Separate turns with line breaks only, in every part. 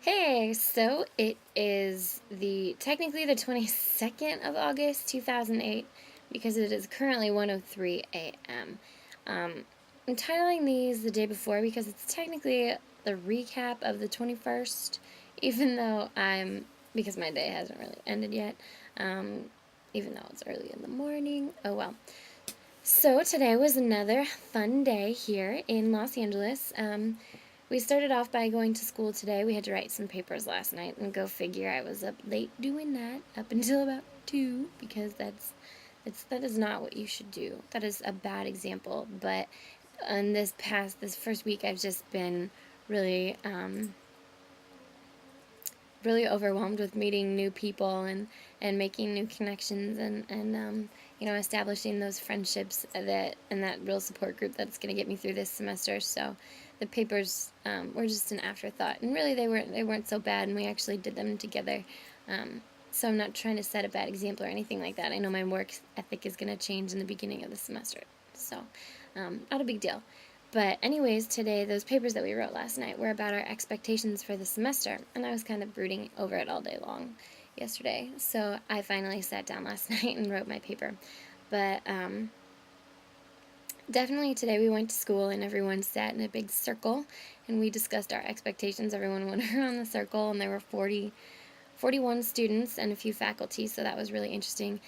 Hey, so it is technically the 22nd of August 2008 because it is currently 1:03 a.m. I'm titling these the day before because it's technically the recap of the 21st, even though because my day hasn't really ended yet, um, even though it's early in the morning. Oh well. So today was another fun day here in Los Angeles. We started off by going to school today. We had to write some papers last night, and go figure, I was up late doing that up until about 2 because that is not what you should do. That is a bad example. But on this first week, I've just been really really overwhelmed with meeting new people and making new connections and establishing those friendships and that real support group that's going to get me through this semester. So the papers were just an afterthought, and really they weren't so bad, and we actually did them together. So I'm not trying to set a bad example or anything like that. I know my work ethic is going to change in the beginning of the semester, so not a big deal. But anyways, today, those papers that we wrote last night were about our expectations for the semester, and I was kind of brooding over it all day long yesterday. So I finally sat down last night and wrote my paper. But definitely today we went to school and everyone sat in a big circle and we discussed our expectations. Everyone went around the circle, and there were 41 students and a few faculty, so that was really interesting.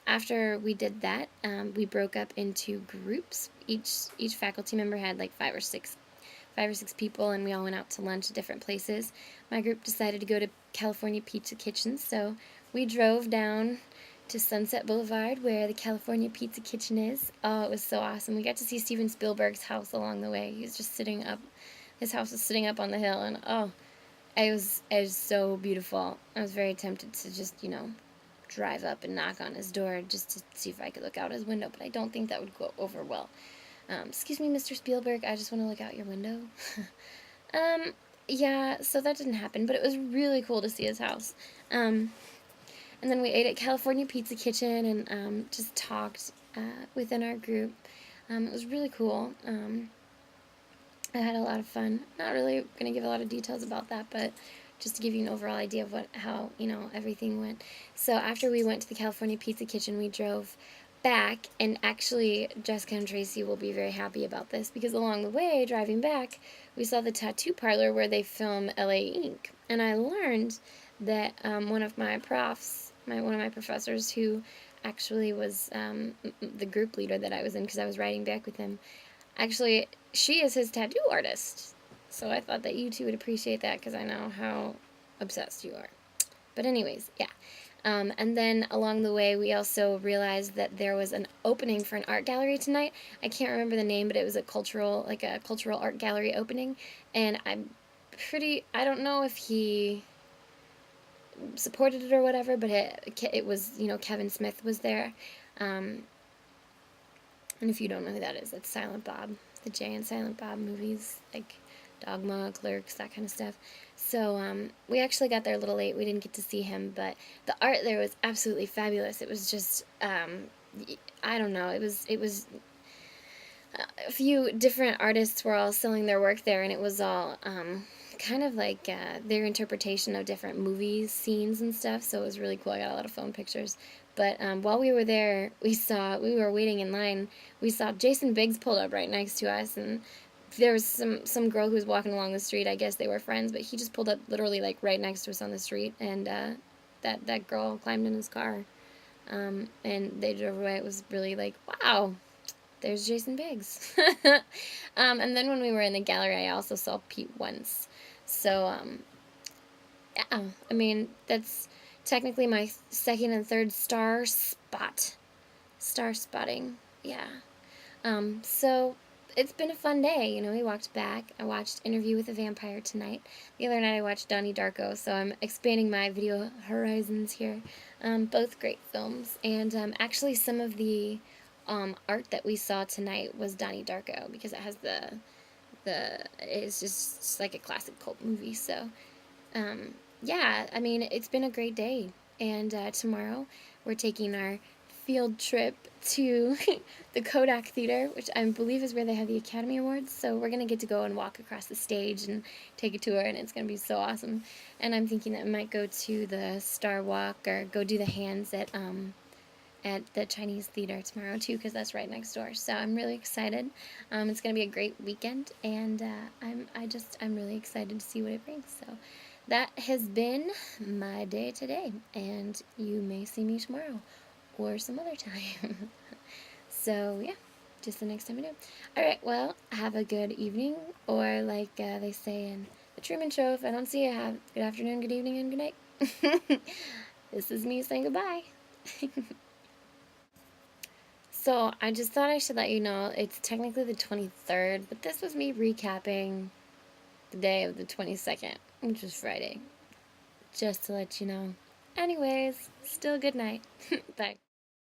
After we did that, we broke up into groups. Each faculty member had like five or six people, and we all went out to lunch at different places. My group decided to go to California Pizza Kitchen, so we drove down to Sunset Boulevard where the California Pizza Kitchen is. Oh, it was so awesome. We got to see Steven Spielberg's house along the way. He was just sitting up. His house was sitting up on the hill, and oh, it was so beautiful. I was very tempted to just, drive up and knock on his door just to see if I could look out his window, but I don't think that would go over well. Excuse me, Mr. Spielberg, I just want to look out your window. um, yeah, so that didn't happen, but it was really cool to see his house. And then we ate at California Pizza Kitchen and just talked within our group. It was really cool. I had a lot of fun. Not really going to give a lot of details about that, but just to give you an overall idea of how everything went. So after we went to the California Pizza Kitchen, we drove back, and actually Jessica and Tracy will be very happy about this because along the way, driving back, we saw the tattoo parlor where they film LA Ink, and I learned that one of my professors, who actually was the group leader that I was in because I was riding back with him. Actually, she is his tattoo artist. So I thought that you two would appreciate that because I know how obsessed you are. But anyways, yeah. And then along the way, we also realized that there was an opening for an art gallery tonight. I can't remember the name, but it was a cultural art gallery opening. And I don't know if he supported it or whatever, but it was, Kevin Smith was there. And if you don't know who that is, that's Silent Bob, the Jay and Silent Bob movies, like Dogma, Clerks, that kind of stuff. So we actually got there a little late. We didn't get to see him, but the art there was absolutely fabulous. It was just, I don't know, it was a few different artists were all selling their work there, and it was all kind of like their interpretation of different movies, scenes, and stuff. So it was really cool. I got a lot of phone pictures. But while we were there, we were waiting in line. We saw Jason Biggs pulled up right next to us, and there was some girl who was walking along the street. I guess they were friends, but he just pulled up literally like right next to us on the street, and that girl climbed in his car, and they drove away. It was really like, wow, there's Jason Biggs. And then when we were in the gallery, I also saw Pete Wentz. So, yeah, I mean, that's technically my second and third star spotting, yeah. So it's been a fun day. We walked back. I watched Interview with a Vampire tonight. The other night I watched Donnie Darko, so I'm expanding my video horizons here. Both great films, and actually some of the art that we saw tonight was Donnie Darko because it has it's just like a classic cult movie. So yeah, I mean, it's been a great day, and tomorrow we're taking our field trip to the Kodak Theater, which I believe is where they have the Academy Awards. So we're going to get to go and walk across the stage and take a tour, and it's going to be so awesome. And I'm thinking that we might go to the Star Walk or go do the hands at the Chinese Theater tomorrow too, because that's right next door. So I'm really excited. It's going to be a great weekend, and I'm really excited to see what it brings. So that has been my day today, and you may see me tomorrow or some other time. So yeah, just the next time I do. All right, well, have a good evening, or like they say in the Truman Show, if I don't see you, have good afternoon, good evening, and good night. This is me saying goodbye. So I just thought I should let you know it's technically the 23rd, but this was me recapping the day of the 22nd, which was Friday. Just to let you know. Anyways, still good night. Bye.